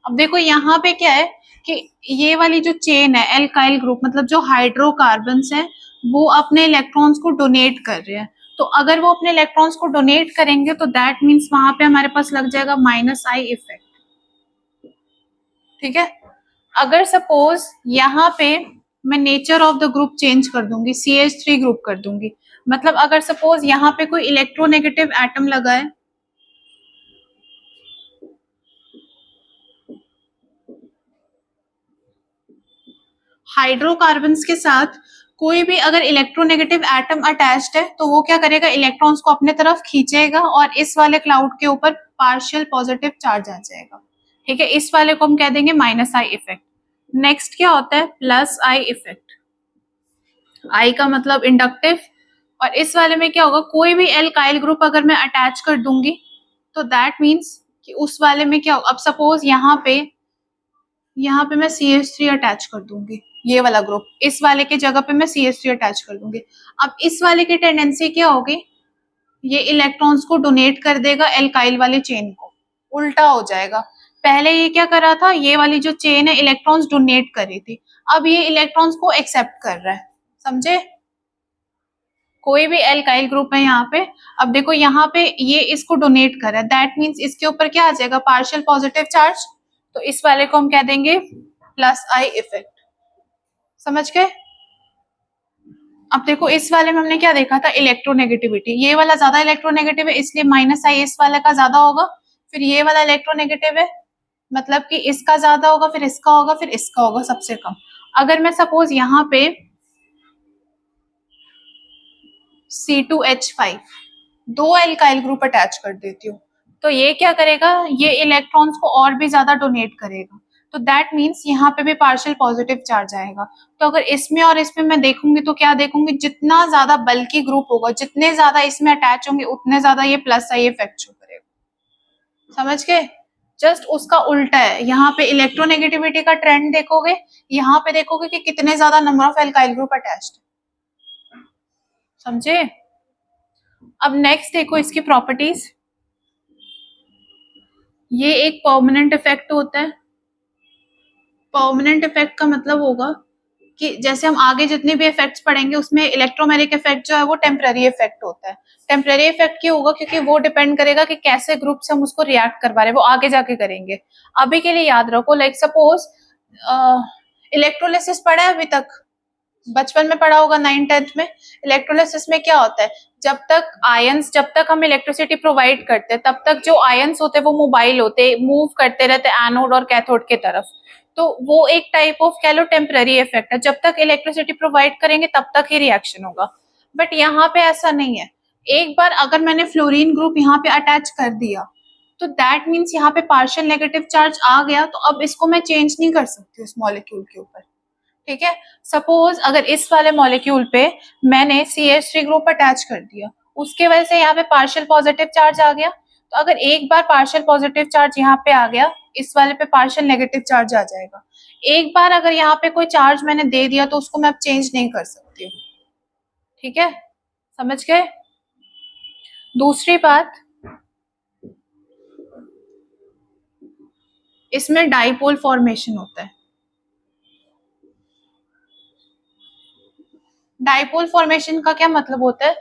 [SPEAKER 1] अब देखो यहाँ पे क्या है कि ये वाली जो चेन है एल्काइल ग्रुप, मतलब जो हाइड्रोकार्बन्स है वो अपने इलेक्ट्रॉन्स को डोनेट कर रहे हैं। तो अगर वो अपने इलेक्ट्रॉन्स को डोनेट करेंगे तो दैट मीन्स वहां पे हमारे पास लग जाएगा माइनस आई इफेक्ट। ठीक है, अगर सपोज यहाँ पे मैं nature of the group change कर दूंगी, CH3 ग्रुप कर दूंगी, मतलब अगर सपोज यहाँ पे कोई इलेक्ट्रोनेगेटिव एटम लगा है, हाइड्रोकार्बन्स के साथ कोई भी अगर इलेक्ट्रोनेगेटिव एटम अटैच्ड है तो वो क्या करेगा, इलेक्ट्रॉन्स को अपने तरफ खींचेगा और इस वाले क्लाउड के ऊपर पार्शियल पॉजिटिव चार्ज आ जाएगा। ठीक है, इस वाले को हम कह देंगे माइनस आई इफेक्ट। नेक्स्ट क्या होता है, प्लस आई इफेक्ट। आई का मतलब इंडक्टिव, और इस वाले में क्या होगा, कोई भी एल्काइल ग्रुप अगर मैं अटैच कर दूंगी तो दैट मीन्स कि उस वाले में क्या होगा। अब सपोज यहाँ पे मैं CH3 अटैच कर दूंगी, ये वाला ग्रुप, इस वाले के जगह पे मैं CH3 अटैच कर दूंगी। अब इस वाले की टेंडेंसी क्या होगी, ये इलेक्ट्रॉन्स को डोनेट कर देगा एल्काइल वाली चेन को, उल्टा हो जाएगा। पहले ये क्या कर रहा था, ये वाली जो चेन है इलेक्ट्रॉन्स डोनेट कर रही थी, अब ये इलेक्ट्रॉन्स को एक्सेप्ट कर रहा है। समझे, कोई भी एल्काइल ग्रुप है यहाँ पे, अब देखो यहाँ पे ये इसको डोनेट कर रहा है, दैट मीन्स इसके ऊपर क्या आ जाएगा, पार्शियल पॉजिटिव चार्ज। तो इस वाले को हम कह देंगे प्लस आई इफेक्ट। समझ गए? अब देखो इस वाले में हमने क्या देखा था, इलेक्ट्रोनेगेटिविटी। ये वाला ज्यादा इलेक्ट्रोनेगेटिव है इसलिए माइनस आई इस वाले का ज्यादा होगा। फिर ये वाला इलेक्ट्रोनेगेटिव है मतलब कि इसका ज्यादा होगा, फिर इसका होगा, फिर इसका होगा सबसे कम। अगर मैं सपोज यहाँ पे C2H5 दो एल्काइल ग्रुप अटैच कर देती हूँ तो ये क्या करेगा, ये इलेक्ट्रॉन्स को और भी ज्यादा डोनेट करेगा। तो दैट मीन्स यहाँ पे भी पार्शियल पॉजिटिव चार्ज आएगा। तो अगर इसमें और इसमें मैं देखूंगी तो क्या देखूंगी, जितना ज्यादा बल्कि ग्रुप होगा, जितने ज्यादा इसमें अटैच होंगे, उतने ज्यादा ये प्लस आई इफेक्ट शो करेगा। समझ गए? जस्ट उसका उल्टा है। यहाँ पे इलेक्ट्रोनेगेटिविटी का ट्रेंड देखोगे, यहाँ पे देखोगे कि कितने ज्यादा number of alkyl group attached. समझे? अब नेक्स्ट देखो इसकी प्रॉपर्टीज। ये एक परमानेंट इफेक्ट होता है। परमानेंट इफेक्ट का मतलब होगा कि जैसे हम आगे जितने भी इफेक्ट्स पढ़ेंगे उसमें इलेक्ट्रोमेरिक इफेक्ट जो है वो टेम्पररी इफेक्ट होता है। टेम्पररी इफेक्ट क्यों होगा, क्योंकि वो डिपेंड करेगा कि कैसे ग्रुप से हम उसको रिएक्ट करवा रहे हैं, वो आगे जाके करेंगे। अभी के लिए याद रखो, लाइक सपोज इलेक्ट्रोलिसिस पढ़ा है अभी तक, बचपन में पढ़ा होगा 9th-10th में। इलेक्ट्रोलिसिस में क्या होता है, जब तक आयंस, जब तक हम इलेक्ट्रिसिटी प्रोवाइड करते हैं तब तक जो आयंस होते हैं वो मोबाइल होते, मूव करते रहते एनोड और कैथोड के तरफ। तो वो एक टाइप ऑफ कह लो टेम्पररी इफेक्ट है। जब तक इलेक्ट्रिसिटी प्रोवाइड करेंगे तब तक ही रिएक्शन होगा। बट यहाँ पे ऐसा नहीं है। एक बार अगर मैंने फ्लोरीन ग्रुप यहाँ पे अटैच कर दिया तो दैट मीन्स यहाँ पे पार्शियल नेगेटिव चार्ज आ गया, तो अब इसको मैं चेंज नहीं कर सकती उस मॉलिक्यूल के ऊपर। ठीक है? सपोज अगर इस वाले मॉलिक्यूल पे मैंने CH3 ग्रुप अटैच कर दिया, उसके वजह से यहाँ पे पार्शियल पॉजिटिव चार्ज आ गया। तो अगर एक बार पार्शियल पॉजिटिव चार्ज यहाँ पे आ गया, इस वाले पे पार्शियल नेगेटिव चार्ज आ जाएगा। एक बार अगर यहाँ पे कोई चार्ज मैंने दे दिया तो उसको मैं अब चेंज नहीं कर सकती हूँ। ठीक है? समझ गए? दूसरी बात, इसमें डाइपोल फॉर्मेशन होता है। डाइपोल फॉर्मेशन का क्या मतलब होता है,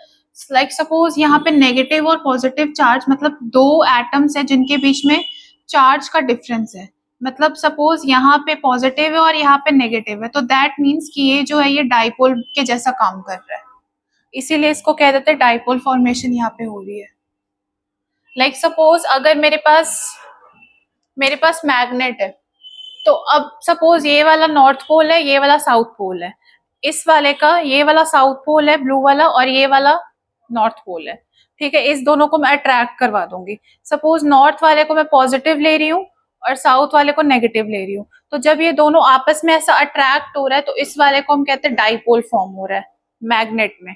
[SPEAKER 1] लाइक सपोज यहाँ पे नेगेटिव और पॉजिटिव चार्ज, मतलब दो एटम्स है जिनके बीच में चार्ज का डिफरेंस है। मतलब सपोज यहाँ पे पॉजिटिव है और यहाँ पे नेगेटिव है, तो दैट मीन्स कि ये जो है ये डाइपोल के जैसा काम कर रहा है, इसीलिए इसको कह देते हैं डाइपोल फॉर्मेशन यहाँ पे हो रही है। लाइक सपोज अगर मेरे पास मैग्नेट है, तो अब सपोज ये वाला नॉर्थ पोल है, ये वाला साउथ पोल है। इस वाले का ये वाला साउथ पोल है ब्लू वाला, और ये वाला नॉर्थ पोल है। ठीक है? इस दोनों को मैं अट्रैक्ट करवा दूंगी। सपोज नॉर्थ वाले को मैं पॉजिटिव ले रही हूँ और साउथ वाले को नेगेटिव ले रही हूँ, तो जब ये दोनों आपस में ऐसा अट्रैक्ट हो रहा है तो इस वाले को हम कहते हैं डाइपोल फॉर्म हो रहा है मैग्नेट में।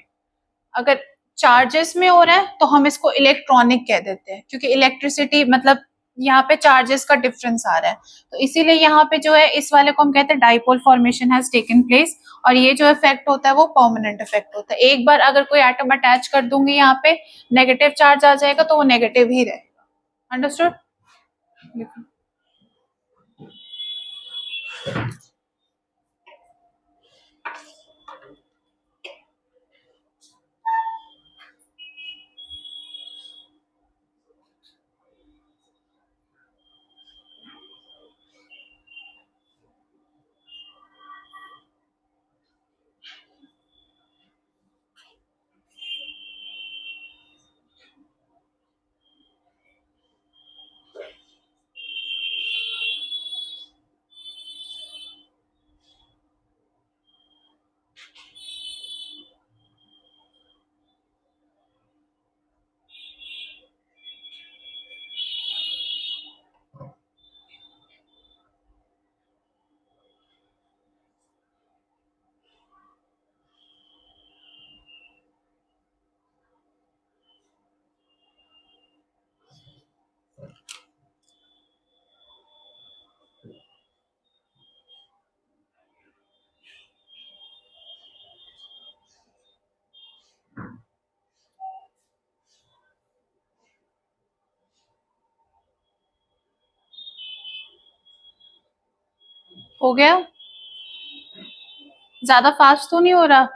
[SPEAKER 1] अगर चार्जेस में हो रहा है तो हम इसको इलेक्ट्रॉनिक कह देते हैं, क्योंकि इलेक्ट्रिसिटी मतलब यहाँ पे चार्जेस का डिफरेंस आ रहा है। तो इसीलिए यहाँ पे जो है इस वाले को हम कहते हैं dipole formation has taken place, और ये जो इफेक्ट होता है वो परमानेंट इफेक्ट होता है। एक बार अगर कोई एटम अटैच कर दूंगी यहाँ पे, नेगेटिव चार्ज आ जाएगा तो वो नेगेटिव ही रहेगा। अंडरस्टूड? हो गया? ज्यादा फास्ट तो नहीं हो रहा?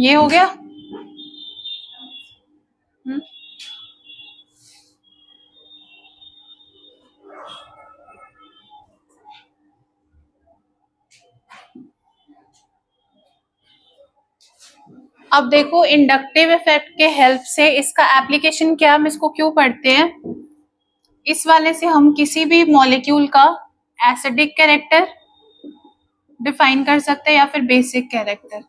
[SPEAKER 1] ये हो गया। अब देखो इंडक्टिव इफेक्ट के हेल्प से इसका एप्लीकेशन क्या, हम इसको क्यों पढ़ते हैं, इस वाले से हम किसी भी मॉलिक्यूल का एसिडिक कैरेक्टर डिफाइन कर सकते हैं या फिर बेसिक कैरेक्टर।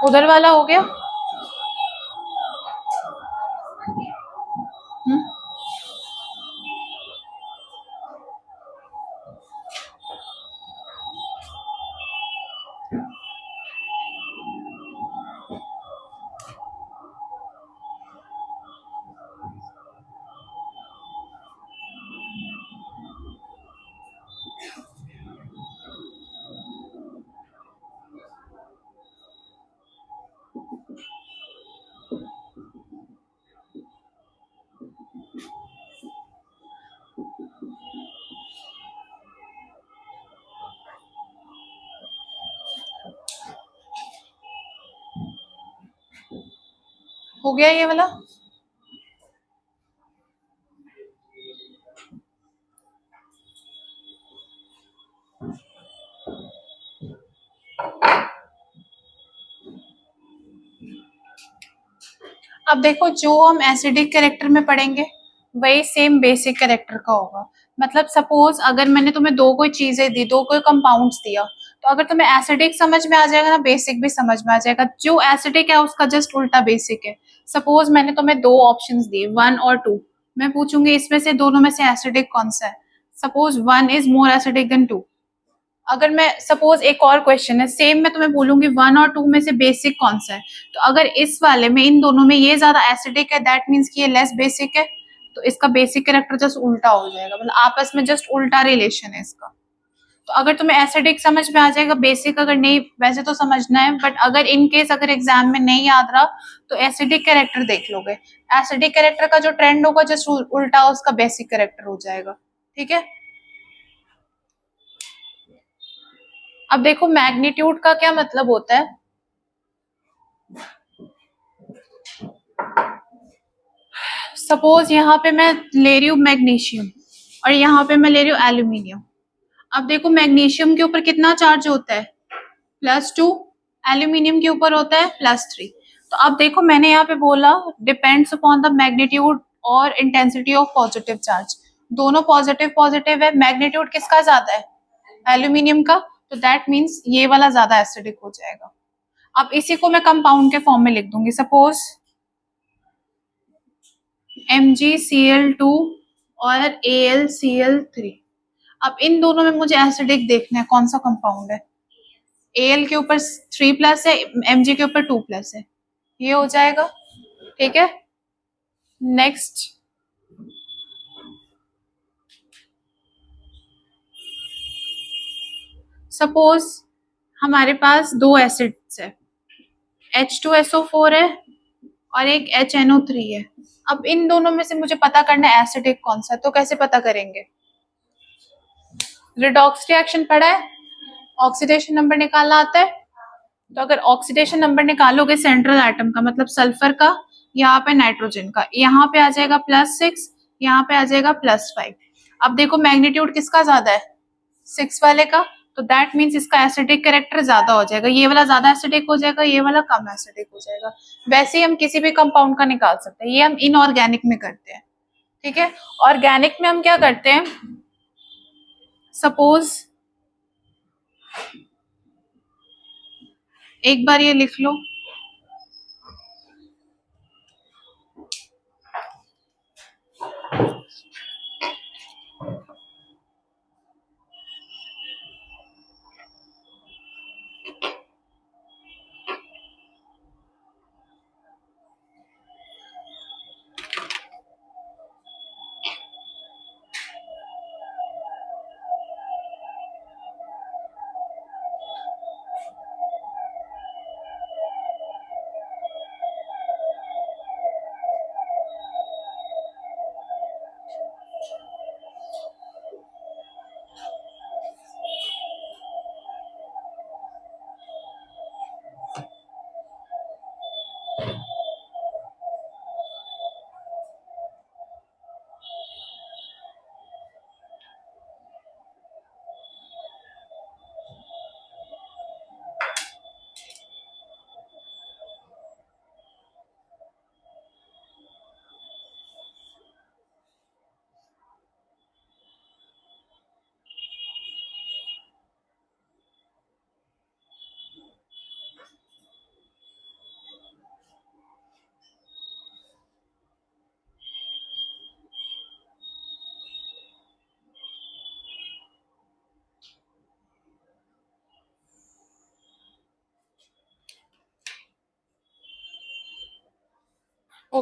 [SPEAKER 1] उधर वाला हो गया। हो गया ये वाला। अब देखो जो हम एसिडिक कैरेक्टर में पढ़ेंगे वही सेम बेसिक कैरेक्टर का होगा। मतलब सपोज अगर मैंने तुम्हें दो कोई चीजें दी, दो कोई कंपाउंड्स दिया, तो अगर तुम्हें एसिडिक समझ में आ जाएगा ना, बेसिक भी समझ में आ जाएगा। जो एसिडिक है उसका जस्ट उल्टा बेसिक है। सपोज मैंने तुम्हें दो ऑप्शंस दिए 1 और 2, मैं पूछूंगी इसमें से दोनों में से एसिडिक कौन सा है। Suppose 1 is more acidic then 2। अगर मैं सपोज एक और क्वेश्चन है सेम, मैं तुम्हें बोलूंगी 1 और 2 में से बेसिक कौन सा है, तो अगर इस वाले में इन दोनों में ये ज्यादा एसिडिक है दैट मीन्स कि ये लेस बेसिक है, तो इसका बेसिक कैरेक्टर जस्ट उल्टा हो जाएगा। मतलब आपस में जस्ट उल्टा रिलेशन है इसका। तो अगर तुम्हें एसिडिक समझ में आ जाएगा, बेसिक अगर नहीं वैसे तो समझना है, बट अगर इन केस अगर एग्जाम में नहीं याद रहा तो एसिडिक कैरेक्टर देख लोगे। एसिडिक कैरेक्टर का जो ट्रेंड होगा जस्ट उल्टा उसका बेसिक कैरेक्टर हो जाएगा। ठीक है। अब देखो मैग्नीट्यूड का क्या मतलब होता है। सपोज यहाँ पे मैं ले रही हूँ मैग्नीशियम और यहाँ पे मैं ले रही हूँ एल्यूमिनियम। अब देखो मैग्नीशियम के ऊपर कितना चार्ज होता है, +2। एल्यूमिनियम के ऊपर होता है +3। तो अब देखो मैंने यहाँ पे बोला डिपेंड्स अपॉन द मैग्नीट्यूड और इंटेंसिटी ऑफ पॉजिटिव चार्ज। दोनों पॉजिटिव पॉजिटिव है, मैग्नीट्यूड किसका ज्यादा है, एल्यूमिनियम का, तो दैट मीन्स ये वाला ज्यादा एसिडिक हो जाएगा। अब इसी को मैं कंपाउंड के फॉर्म में लिख दूंगी। सपोज MgCl2 और AlCl3। अब इन दोनों में मुझे एसिडिक देखना है कौन सा कंपाउंड है। Al के ऊपर 3+ है, Mg के ऊपर 2+ है, ये हो जाएगा। ठीक है। नेक्स्ट सपोज हमारे पास दो एसिड्स है, H2SO4 है और एक HNO3 है। अब इन दोनों में से मुझे पता करना है एसिडिक कौन सा, तो कैसे पता करेंगे। रिडॉक्स रिएक्शन पढ़ा है, ऑक्सीडेशन नंबर निकालना आता है। तो अगर ऑक्सीडेशन नंबर निकालोगे सेंट्रल एटम का मतलब सल्फर का, यहाँ पे नाइट्रोजन का, यहाँ पे आ जाएगा +6, यहाँ पे आ जाएगा +5। अब देखो मैग्नीट्यूड किसका ज्यादा है, 6 वाले का, तो दैट मीन्स इसका एसिडिक कैरेक्टर ज्यादा हो जाएगा। ये वाला ज्यादा एसिडिक हो जाएगा, ये वाला कम एसिडिक हो जाएगा। वैसे ही हम किसी भी कंपाउंड का निकाल सकते हैं, ये हम इनऑर्गेनिक में करते हैं। ठीक है। ऑर्गेनिक में हम क्या करते हैं, सपोज एक बार ये लिख लो,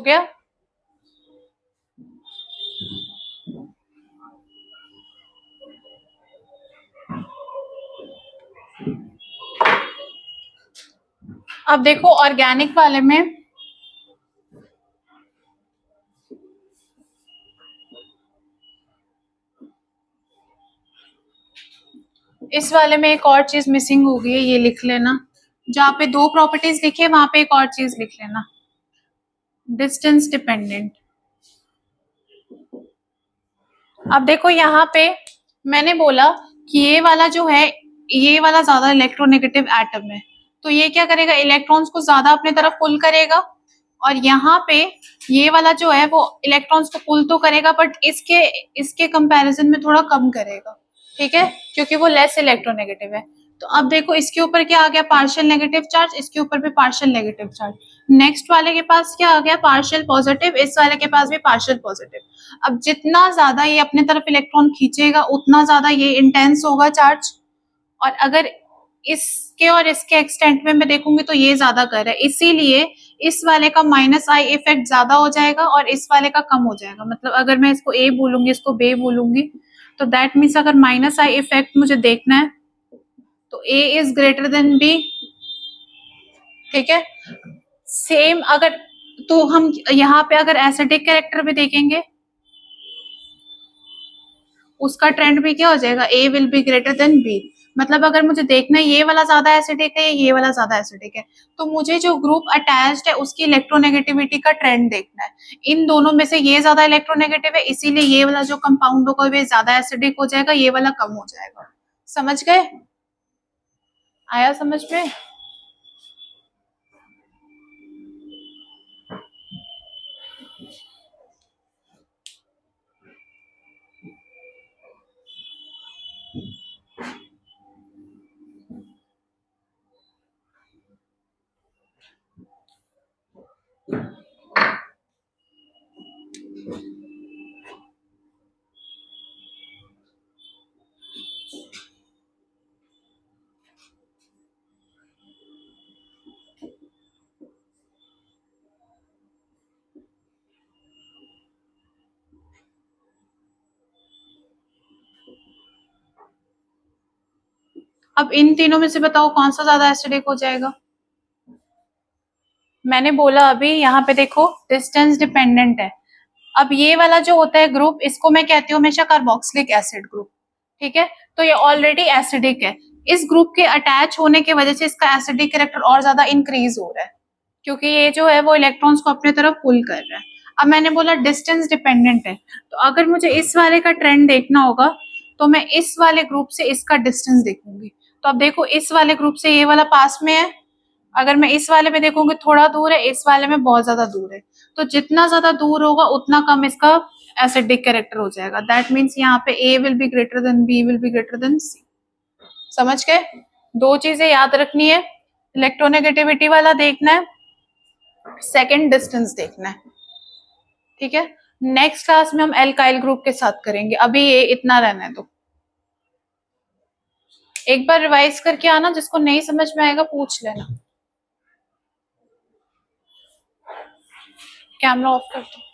[SPEAKER 1] हो गया? अब देखो ऑर्गेनिक वाले में इस वाले में एक और चीज मिसिंग हो गई है, ये लिख लेना। जहाँ पे 2 प्रॉपर्टीज लिखी है वहां पे एक और चीज लिख लेना, डिस्टेंस डिपेंडेंट। अब देखो यहाँ पे मैंने बोला कि ये वाला जो है, ये वाला ज्यादा इलेक्ट्रोनेगेटिव एटम है, तो ये क्या करेगा, इलेक्ट्रॉन्स को ज्यादा अपने तरफ पुल करेगा, और यहाँ पे ये वाला जो है वो इलेक्ट्रॉन्स को पुल तो करेगा बट इसके इसके कंपैरिजन में थोड़ा कम करेगा, ठीक है, क्योंकि वो लेस इलेक्ट्रोनेगेटिव है। तो अब देखो इसके ऊपर क्या आ गया, पार्शियल नेगेटिव चार्ज, इसके ऊपर भी पार्शियल नेगेटिव चार्ज। नेक्स्ट वाले के पास क्या आ गया, पार्शियल पॉजिटिव, इस वाले के पास भी पार्शियल पॉजिटिव। अब जितना ज्यादा ये अपने तरफ इलेक्ट्रॉन खींचेगा उतना ज्यादा ये इंटेंस होगा चार्ज, और अगर इसके और इसके एक्सटेंट में मैं देखूंगी तो ये ज्यादा कर है, इसीलिए इस वाले का माइनस आई इफेक्ट ज्यादा हो जाएगा और इस वाले का कम हो जाएगा। मतलब अगर मैं इसको ए बोलूंगी, इसको बे बोलूंगी, तो दैट मीन्स अगर माइनस आई इफेक्ट मुझे देखना है तो ए इज ग्रेटर देन बी, ठीक है। सेम अगर, तो हम यहाँ पे अगर एसिडिक कैरेक्टर भी देखेंगे उसका ट्रेंड भी क्या हो जाएगा, A will be greater than B. मतलब अगर मुझे देखना है ये वाला ज्यादा एसिडिक है, ये वाला ज्यादा एसिडिक है, तो मुझे जो ग्रुप अटैच्ड है उसकी इलेक्ट्रोनेगेटिविटी का ट्रेंड देखना है। इन दोनों में से ये ज्यादा इलेक्ट्रोनेगेटिव है, इसीलिए ये वाला जो कंपाउंड होगा वो ज्यादा एसिडिक हो जाएगा, ये वाला कम हो जाएगा। समझ गए? आया समझ में? अब इन तीनों में से बताओ कौन सा ज्यादा एसिडिक हो जाएगा। मैंने बोला अभी यहाँ पे देखो डिस्टेंस डिपेंडेंट है। अब ये वाला जो होता है ग्रुप, इसको मैं कहती हूँ हमेशा कार्बोक्सिलिक एसिड ग्रुप, ठीक है। तो ये ऑलरेडी एसिडिक है, इस ग्रुप के अटैच होने की वजह से इसका एसिडिक कैरेक्टर और ज्यादा इंक्रीज हो रहा है, क्योंकि ये जो है वो इलेक्ट्रॉन्स को अपने तरफ पुल कर रहा है। अब मैंने बोला डिस्टेंस डिपेंडेंट है, तो अगर मुझे इस वाले का ट्रेंड देखना होगा तो मैं इस वाले ग्रुप से इसका डिस्टेंस देखूंगी। तो अब देखो इस वाले ग्रुप से ये वाला पास में है, अगर मैं इस वाले में देखूंगी थोड़ा दूर है, इस वाले में बहुत ज्यादा दूर है, तो जितना ज्यादा दूर होगा उतना कम इसका एसिडिक कैरेक्टर हो जाएगा। दैट मीन्स यहाँ पे A will be greater than B will be greater than C. समझ गए? 2 चीजें याद रखनी है, इलेक्ट्रोनेगेटिविटी वाला देखना है, सेकंड डिस्टेंस देखना है, ठीक है। नेक्स्ट क्लास में हम एल्काइल ग्रुप के साथ करेंगे, अभी ये इतना रहना है। तो एक बार रिवाइज करके आना, जिसको नहीं समझ में आएगा पूछ लेना। कैमरा ऑफ कर दो।